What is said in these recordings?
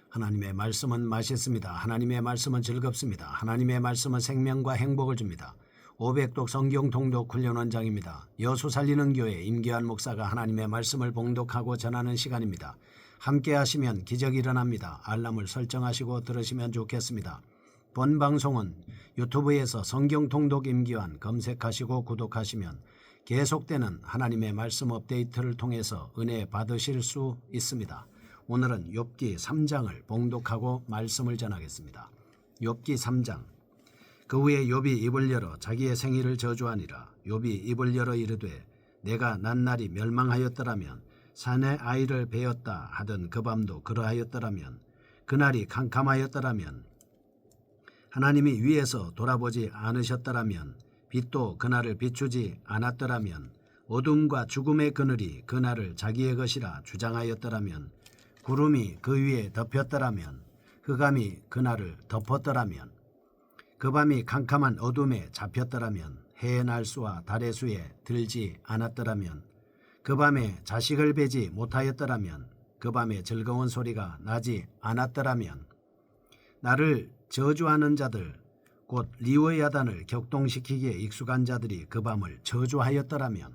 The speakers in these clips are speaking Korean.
하나님의 말씀은 맛있습니다. 하나님의 말씀은 즐겁습니다. 하나님의 말씀은 생명과 행복을 줍니다. 500독 성경 통독 훈련 원장입니다. 여수 살리는 교회 임기환 목사가 하나님의 말씀을 봉독하고 전하는 시간입니다. 함께 하시면 기적이 일어납니다. 알람을 설정하시고 들으시면 좋겠습니다. 본 방송은 유튜브에서 성경 통독 임기환 검색하시고 구독하시면 계속되는 하나님의 말씀 업데이트를 통해서 은혜 받으실 수 있습니다. 오늘은 욥기 3장을 봉독하고 말씀을 전하겠습니다. 욥기 3장. 그 후에 욥이 입을 열어 자기의 생일을 저주하니라. 욥이 입을 열어 이르되 내가 낱날이 멸망하였더라면 산에 아이를 베었다 하던 그 밤도 그러하였더라면 그날이 캄캄하였더라면 하나님이 위에서 돌아보지 않으셨더라면 빛도 그날을 비추지 않았더라면 어둠과 죽음의 그늘이 그날을 자기의 것이라 주장하였더라면 구름이 그 위에 덮였더라면 흑암이 그날을 덮었더라면 그 밤이 캄캄한 어둠에 잡혔더라면 해의 날수와 달의 수에 들지 않았더라면 그 밤에 자식을 베지 못하였더라면 그 밤에 즐거운 소리가 나지 않았더라면 나를 저주하는 자들 곧 리워야단을 격동시키기에 익숙한 자들이 그 밤을 저주하였더라면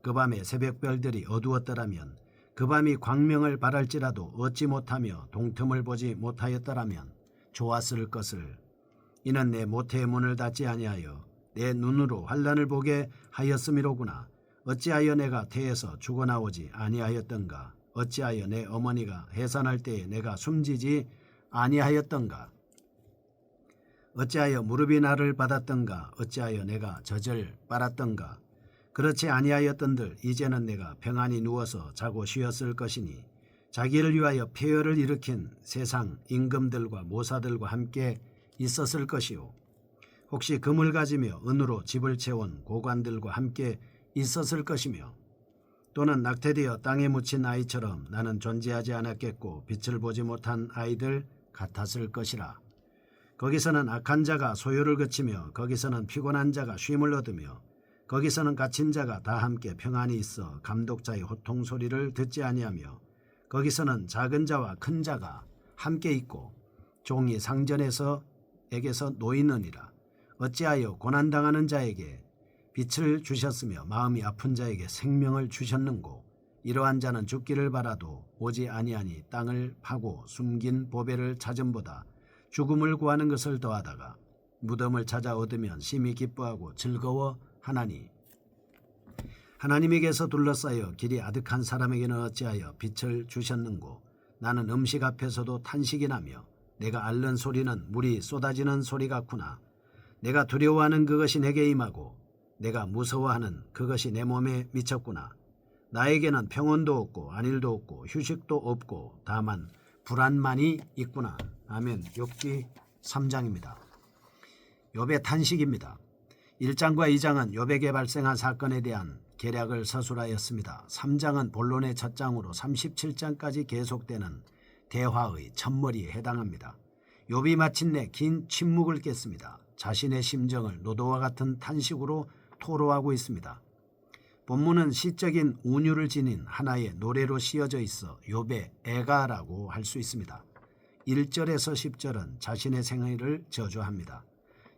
그 밤에 새벽별들이 어두웠더라면 그 밤이 광명을 바랄지라도 얻지 못하며 동틈을 보지 못하였더라면 좋았을 것을. 이는 내 모태의 문을 닫지 아니하여 내 눈으로 환난을 보게 하였음이로구나. 어찌하여 내가 태에서 죽어나오지 아니하였던가. 어찌하여 내 어머니가 해산할 때에 내가 숨지지 아니하였던가. 어찌하여 무릎이 나를 받았던가. 어찌하여 내가 젖을 빨았던가. 그렇지 아니하였던들 이제는 내가 평안히 누워서 자고 쉬었을 것이니 자기를 위하여 폐허를 일으킨 세상 임금들과 모사들과 함께 있었을 것이요 혹시 금을 가지며 은으로 집을 채운 고관들과 함께 있었을 것이며 또는 낙태되어 땅에 묻힌 아이처럼 나는 존재하지 않았겠고 빛을 보지 못한 아이들 같았을 것이라. 거기서는 악한 자가 소요를 그치며 거기서는 피곤한 자가 쉼을 얻으며 거기서는 갇힌 자가 다 함께 평안히 있어 감독자의 호통 소리를 듣지 아니하며 거기서는 작은 자와 큰 자가 함께 있고 종이 상전에게서 놓이느니라. 어찌하여 고난당하는 자에게 빛을 주셨으며 마음이 아픈 자에게 생명을 주셨는고. 이러한 자는 죽기를 바라도 오지 아니하니 땅을 파고 숨긴 보배를 찾음보다 죽음을 구하는 것을 더하다가 무덤을 찾아 얻으면 심히 기뻐하고 즐거워 하나니 하나님에게서 둘러싸여 길이 아득한 사람에게는 어찌하여 빛을 주셨는고. 나는 음식 앞에서도 탄식이 나며 내가 앓는 소리는 물이 쏟아지는 소리 같구나. 내가 두려워하는 그것이 내게 임하고 내가 무서워하는 그것이 내 몸에 미쳤구나. 나에게는 평온도 없고 안일도 없고 휴식도 없고 다만 불안만이 있구나. 아멘. 욥기 3장입니다. 욥의 탄식입니다. 1장과 2장은 욥에게 발생한 사건에 대한 계략을 서술하였습니다. 3장은 본론의 첫 장으로 37장까지 계속되는 대화의 첫머리에 해당합니다. 욥이 마침내 긴 침묵을 깼습니다. 자신의 심정을 노도와 같은 탄식으로 토로하고 있습니다. 본문은 시적인 운율을 지닌 하나의 노래로 씌어져 있어 욥의 애가라고 할 수 있습니다. 1절에서 10절은 자신의 생애를 저주합니다.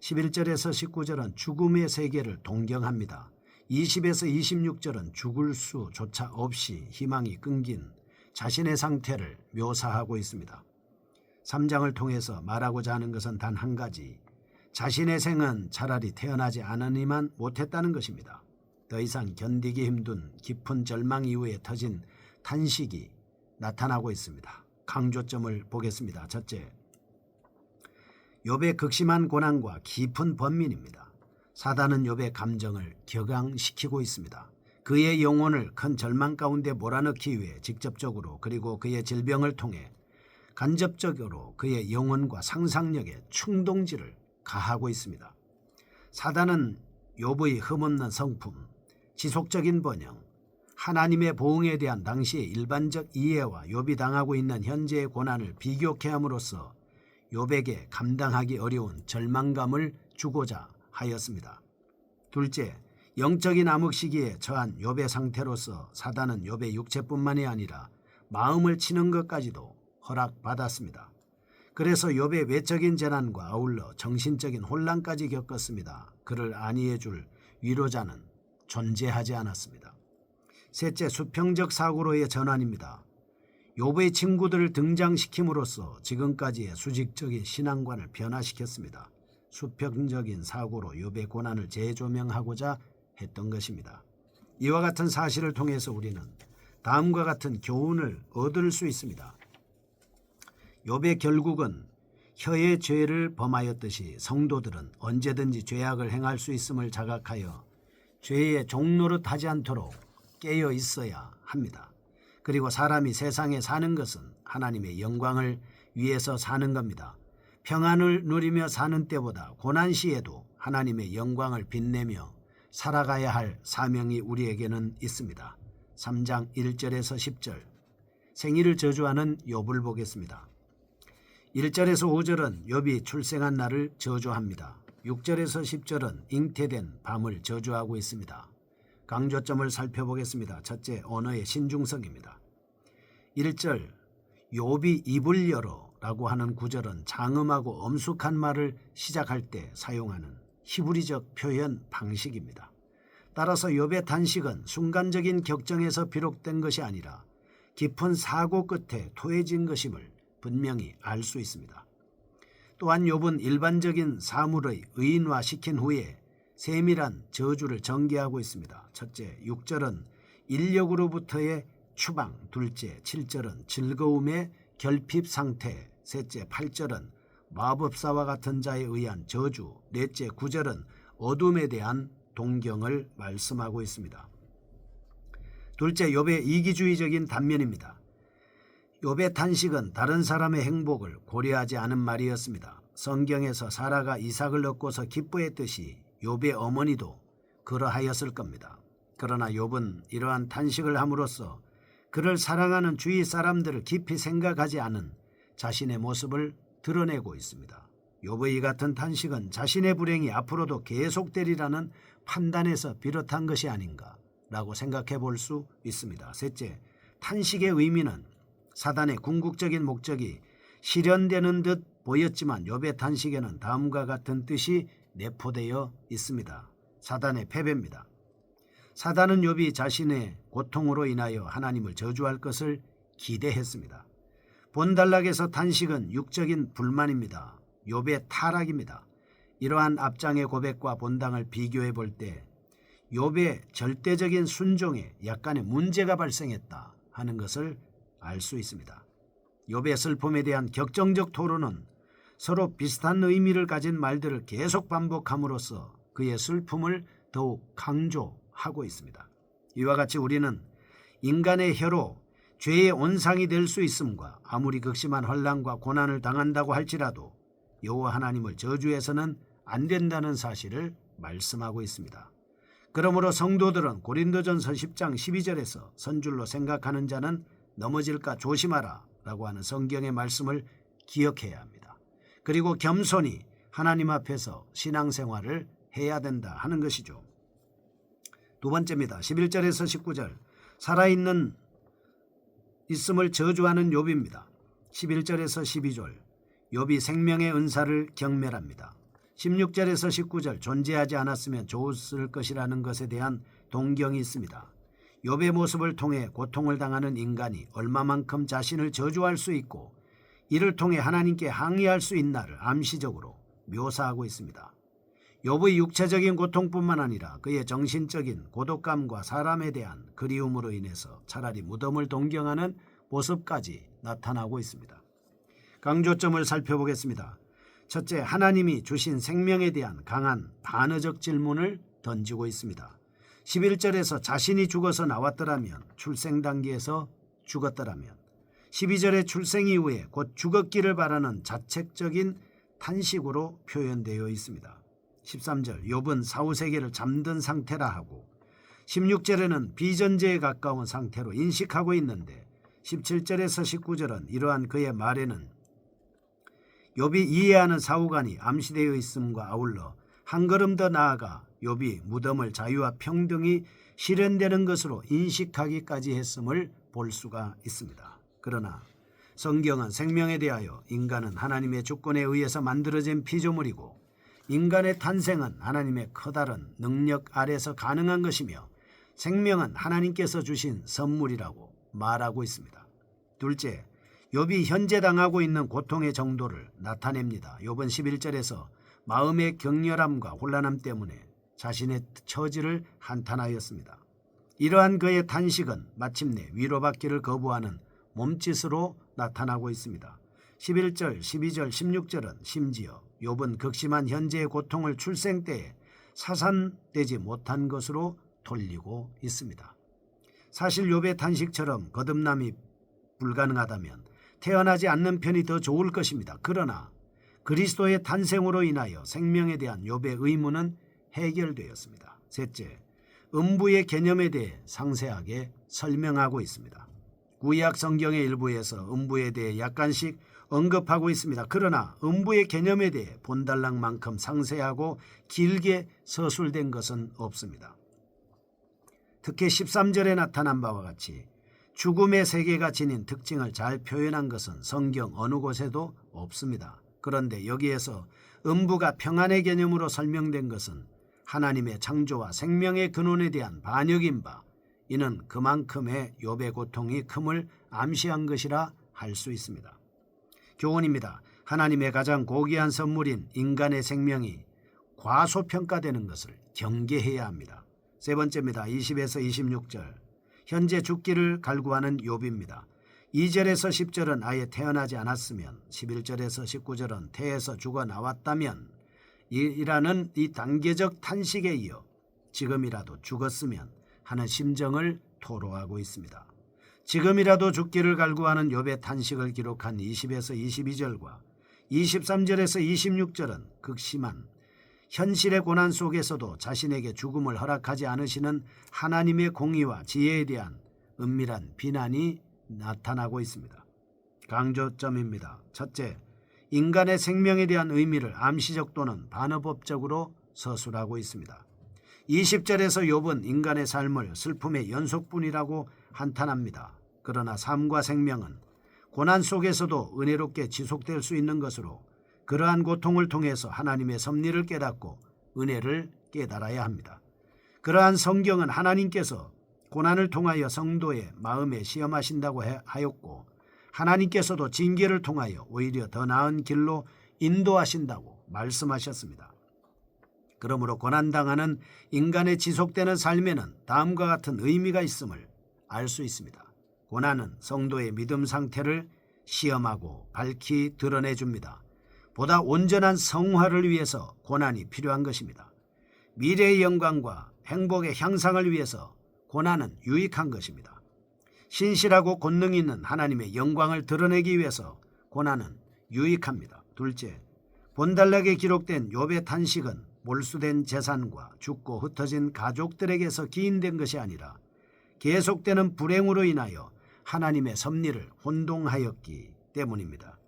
11절에서 19절은 죽음의 세계를 동경합니다. 20에서 26절은 죽을 수조차 없이 희망이 끊긴 자신의 상태를 묘사하고 있습니다. 3장을 통해서 말하고자 하는 것은 단 한 가지, 자신의 생은 차라리 태어나지 않으니만 못했다는 것입니다. 더 이상 견디기 힘든 깊은 절망 이후에 터진 탄식이 나타나고 있습니다. 강조점을 보겠습니다. 첫째, 욥의 극심한 고난과 깊은 번민입니다. 사단은 욥의 감정을 격앙시키고 있습니다. 그의 영혼을 큰 절망 가운데 몰아넣기 위해 직접적으로 그리고 그의 질병을 통해 간접적으로 그의 영혼과 상상력에 충동질을 가하고 있습니다. 사단은 욥의 흠없는 성품, 지속적인 번영, 하나님의 보응에 대한 당시의 일반적 이해와 욥이 당하고 있는 현재의 고난을 비교케 함으로써 욥에게 감당하기 어려운 절망감을 주고자 하였습니다. 둘째, 영적인 암흑 시기에 처한 욥의 상태로서 사단은 욥의 육체뿐만이 아니라 마음을 치는 것까지도 허락받았습니다. 그래서 욥의 외적인 재난과 아울러 정신적인 혼란까지 겪었습니다. 그를 안위해 줄 위로자는 존재하지 않았습니다. 셋째, 수평적 사고로의 전환입니다. 욥의 친구들을 등장시킴으로써 지금까지의 수직적인 신앙관을 변화시켰습니다. 수평적인 사고로 욥의 고난을 재조명하고자 했던 것입니다. 이와 같은 사실을 통해서 우리는 다음과 같은 교훈을 얻을 수 있습니다. 욥의 결국은 혀의 죄를 범하였듯이 성도들은 언제든지 죄악을 행할 수 있음을 자각하여 죄의 종노릇하지 않도록 깨어 있어야 합니다. 그리고 사람이 세상에 사는 것은 하나님의 영광을 위해서 사는 겁니다. 평안을 누리며 사는 때보다 고난 시에도 하나님의 영광을 빛내며 살아가야 할 사명이 우리에게는 있습니다. 3장 1절에서 10절, 생일을 저주하는 욥을 보겠습니다. 1절에서 5절은 욥이 출생한 날을 저주합니다. 6절에서 10절은 잉태된 밤을 저주하고 있습니다. 강조점을 살펴보겠습니다. 첫째, 언어의 신중성입니다. 1절, 욥이 입을 열어라고 하는 구절은 장음하고 엄숙한 말을 시작할 때 사용하는 히브리적 표현 방식입니다. 따라서 욥의 탄식은 순간적인 격정에서 비롯된 것이 아니라 깊은 사고 끝에 토해진 것임을 분명히 알 수 있습니다. 또한 욥은 일반적인 사물의 의인화시킨 후에 세밀한 저주를 전개하고 있습니다. 첫째, 6절은 인력으로부터의 추방, 둘째, 7절은 즐거움의 결핍 상태, 셋째, 8절은 마법사와 같은 자에 의한 저주, 넷째, 9절은 어둠에 대한 동경을 말씀하고 있습니다. 둘째, 욥의 이기주의적인 단면입니다. 욥의 탄식은 다른 사람의 행복을 고려하지 않은 말이었습니다. 성경에서 사라가 이삭을 얻고서 기뻐했듯이 욥의 어머니도 그러하였을 겁니다. 그러나 욥은 이러한 탄식을 함으로써 그를 사랑하는 주위 사람들을 깊이 생각하지 않은 자신의 모습을 드러내고 있습니다. 욥의 이 같은 탄식은 자신의 불행이 앞으로도 계속되리라는 판단에서 비롯한 것이 아닌가라고 생각해 볼 수 있습니다. 셋째, 탄식의 의미는 사단의 궁극적인 목적이 실현되는 듯 보였지만 욥의 탄식에는 다음과 같은 뜻이 내포되어 있습니다. 사단의 패배입니다. 사단은 욥이 자신의 고통으로 인하여 하나님을 저주할 것을 기대했습니다. 본단락에서 탄식은 육적인 불만입니다. 욥의 타락입니다. 이러한 앞장의 고백과 본당을 비교해 볼 때 욥의 절대적인 순종에 약간의 문제가 발생했다 하는 것을 알 수 있습니다. 욥의 슬픔에 대한 격정적 토론은 서로 비슷한 의미를 가진 말들을 계속 반복함으로써 그의 슬픔을 더욱 강조하고 있습니다. 이와 같이 우리는 인간의 혀로 죄의 온상이 될 수 있음과 아무리 극심한 환난과 고난을 당한다고 할지라도 여호와 하나님을 저주해서는 안 된다는 사실을 말씀하고 있습니다. 그러므로 성도들은 고린도전서 10장 12절에서 선줄로 생각하는 자는 넘어질까 조심하라 라고 하는 성경의 말씀을 기억해야 합니다. 그리고 겸손히 하나님 앞에서 신앙생활을 해야 된다 하는 것이죠. 두 번째입니다. 11절에서 19절, 살아있는 있음을 저주하는 욥입니다. 11절에서 12절, 욥이 생명의 은사를 경멸합니다. 16절에서 19절, 존재하지 않았으면 좋았을 것이라는 것에 대한 동경이 있습니다. 욥의 모습을 통해 고통을 당하는 인간이 얼마만큼 자신을 저주할 수 있고 이를 통해 하나님께 항의할 수 있나를 암시적으로 묘사하고 있습니다. 욥의 육체적인 고통뿐만 아니라 그의 정신적인 고독감과 사람에 대한 그리움으로 인해서 차라리 무덤을 동경하는 모습까지 나타나고 있습니다. 강조점을 살펴보겠습니다. 첫째, 하나님이 주신 생명에 대한 강한 반어적 질문을 던지고 있습니다. 11절에서 자신이 죽어서 나왔더라면, 출생 단계에서 죽었더라면, 12절의 출생 이후에 곧 죽었기를 바라는 자책적인 탄식으로 표현되어 있습니다. 13절, 욥은 사후세계를 잠든 상태라 하고 16절에는 비전제에 가까운 상태로 인식하고 있는데 17절에서 19절은 이러한 그의 말에는 욥이 이해하는 사후관이 암시되어 있음과 아울러 한 걸음 더 나아가 욥이 무덤을 자유와 평등이 실현되는 것으로 인식하기까지 했음을 볼 수가 있습니다. 그러나 성경은 생명에 대하여 인간은 하나님의 주권에 의해서 만들어진 피조물이고 인간의 탄생은 하나님의 커다란 능력 아래서 가능한 것이며 생명은 하나님께서 주신 선물이라고 말하고 있습니다. 둘째, 욥이 현재 당하고 있는 고통의 정도를 나타냅니다. 욥은 11절에서 마음의 격렬함과 혼란함 때문에 자신의 처지를 한탄하였습니다. 이러한 그의 탄식은 마침내 위로받기를 거부하는 몸짓으로 나타나고 있습니다. 11절, 12절, 16절은 심지어 욥은 극심한 현재의 고통을 출생 때에 사산되지 못한 것으로 돌리고 있습니다. 사실 욥의 탄식처럼 거듭남이 불가능하다면 태어나지 않는 편이 더 좋을 것입니다. 그러나 그리스도의 탄생으로 인하여 생명에 대한 욥의 의문은 해결되었습니다. 셋째, 음부의 개념에 대해 상세하게 설명하고 있습니다. 구약 성경의 일부에서 음부에 대해 약간씩 언급하고 있습니다. 그러나 음부의 개념에 대해 본달락만큼 상세하고 길게 서술된 것은 없습니다. 특히 13절에 나타난 바와 같이 죽음의 세계가 지닌 특징을 잘 표현한 것은 성경 어느 곳에도 없습니다. 그런데 여기에서 음부가 평안의 개념으로 설명된 것은 하나님의 창조와 생명의 근원에 대한 반역인 바, 이는 그만큼의 욥의 고통이 큼을 암시한 것이라 할 수 있습니다. 교훈입니다. 하나님의 가장 고귀한 선물인 인간의 생명이 과소평가되는 것을 경계해야 합니다. 세 번째입니다. 20에서 26절, 현재 죽기를 갈구하는 욥입니다. 2절에서 10절은 아예 태어나지 않았으면, 11절에서 19절은 태에서 죽어 나왔다면 이라는 이 단계적 탄식에 이어 지금이라도 죽었으면 하는 심정을 토로하고 있습니다. 지금이라도 죽기를 갈구하는 욥의 탄식을 기록한 20에서 22절과 23절에서 26절은 극심한 현실의 고난 속에서도 자신에게 죽음을 허락하지 않으시는 하나님의 공의와 지혜에 대한 은밀한 비난이 나타나고 있습니다. 강조점입니다. 첫째, 인간의 생명에 대한 의미를 암시적 또는 반어법적으로 서술하고 있습니다. 20절에서 욥은 인간의 삶을 슬픔의 연속뿐이라고 한탄합니다. 그러나 삶과 생명은 고난 속에서도 은혜롭게 지속될 수 있는 것으로 그러한 고통을 통해서 하나님의 섭리를 깨닫고 은혜를 깨달아야 합니다. 그러한 성경은 하나님께서 고난을 통하여 성도의 마음에 시험하신다고 하였고 하나님께서도 징계를 통하여 오히려 더 나은 길로 인도하신다고 말씀하셨습니다. 그러므로 고난당하는 인간의 지속되는 삶에는 다음과 같은 의미가 있음을 알 수 있습니다. 고난은 성도의 믿음 상태를 시험하고 밝히 드러내줍니다. 보다 온전한 성화를 위해서 고난이 필요한 것입니다. 미래의 영광과 행복의 향상을 위해서 고난은 유익한 것입니다. 신실하고 권능 있는 하나님의 영광을 드러내기 위해서 고난은 유익합니다. 둘째, 본달락에 기록된 욥의 탄식은 몰수된 재산과 죽고 흩어진 가족들에게서 기인된 것이 아니라 계속되는 불행으로 인하여 하나님의 섭리를 혼동하였기 때문입니다.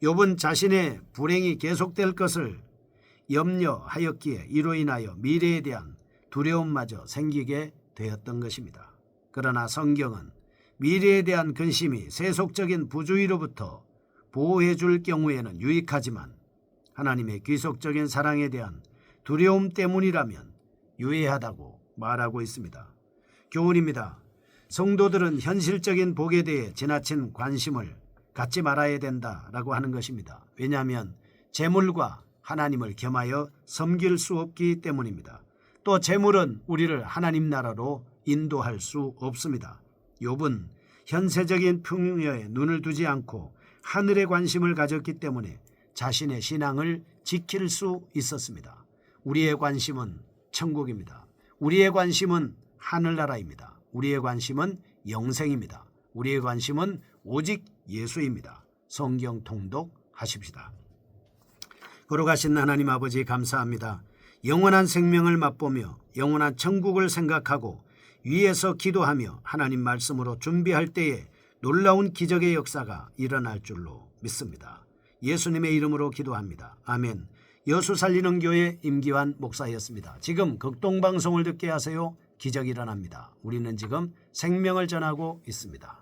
욥은 자신의 불행이 계속될 것을 염려하였기에 이로 인하여 미래에 대한 두려움마저 생기게 되었던 것입니다. 그러나 성경은 미래에 대한 근심이 세속적인 부주의로부터 보호해 줄 경우에는 유익하지만 하나님의 귀속적인 사랑에 대한 두려움 때문이라면 유해하다고 말하고 있습니다. 교훈입니다. 성도들은 현실적인 복에 대해 지나친 관심을 갖지 말아야 된다라고 하는 것입니다. 왜냐하면 재물과 하나님을 겸하여 섬길 수 없기 때문입니다. 또 재물은 우리를 하나님 나라로 인도할 수 없습니다. 욥은 현세적인 풍요에 눈을 두지 않고 하늘에 관심을 가졌기 때문에 자신의 신앙을 지킬 수 있었습니다. 우리의 관심은 천국입니다. 우리의 관심은 하늘나라입니다. 우리의 관심은 영생입니다. 우리의 관심은 오직 예수입니다. 성경 통독하십시다. 거룩하신 하나님 아버지 감사합니다. 영원한 생명을 맛보며 영원한 천국을 생각하고 위에서 기도하며 하나님 말씀으로 준비할 때에 놀라운 기적의 역사가 일어날 줄로 믿습니다. 예수님의 이름으로 기도합니다. 아멘. 여수 살리는 교회 임기환 목사였습니다. 지금 극동방송을 듣게 하세요. 기적이 일어납니다. 우리는 지금 생명을 전하고 있습니다.